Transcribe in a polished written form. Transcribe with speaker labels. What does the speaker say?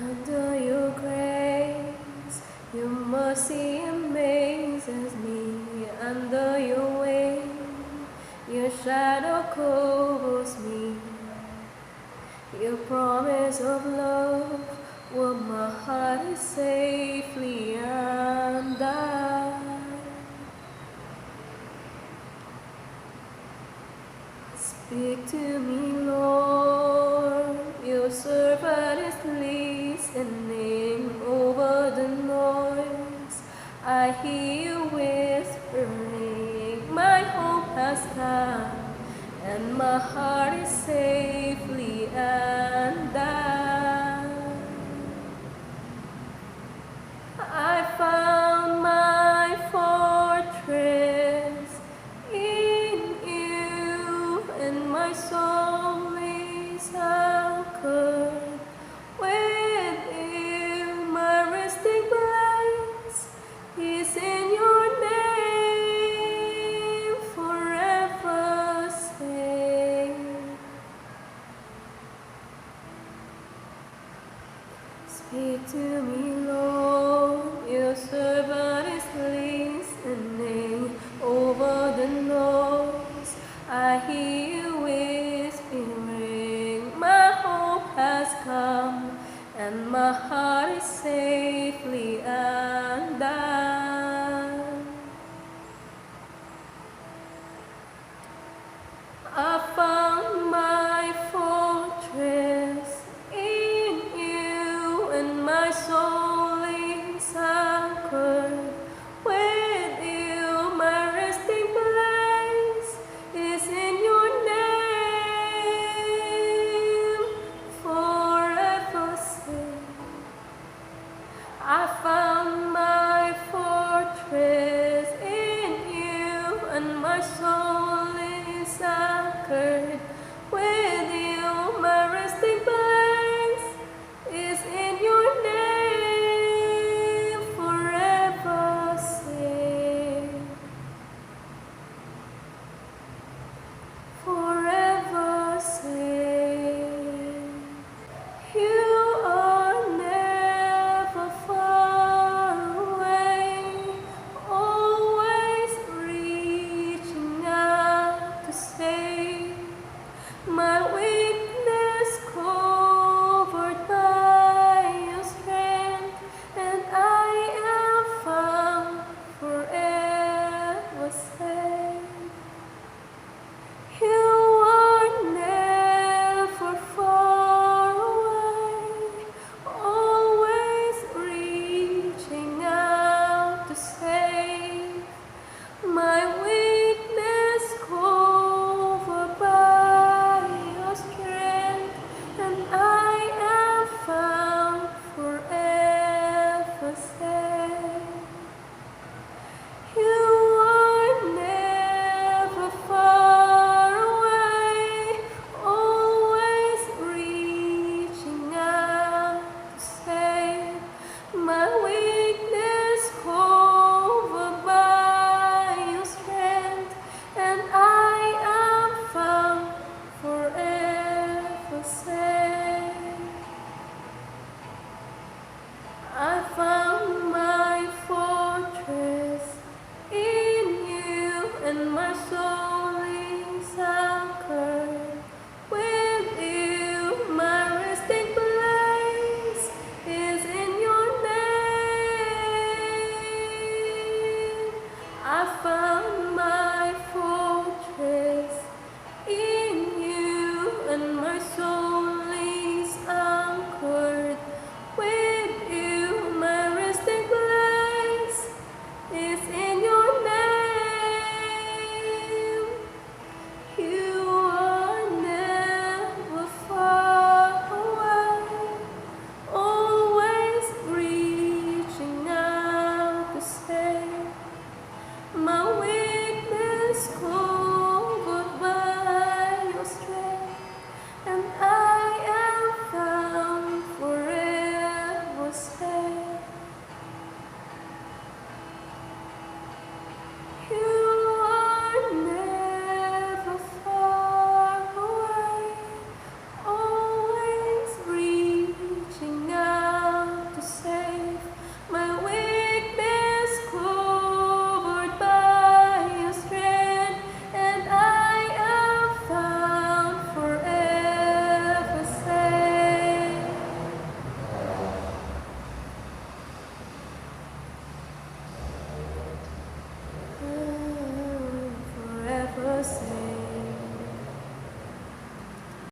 Speaker 1: Under your grace, your mercy amazes me. Under your wing, your shadow covers me. Your promise of love, where my heart is safely undone. Speak to me, Lord, your servant is listening over the noise. I hear you whispering, my hope has come, and my heart is safely undone. I found my fortress in you, and my soul is anchored within. My resting place is in your name, forever safe. Speak to me, Lord, your servant is listening over the noise. I hear you whispering, my hope has come, and my heart is safely out.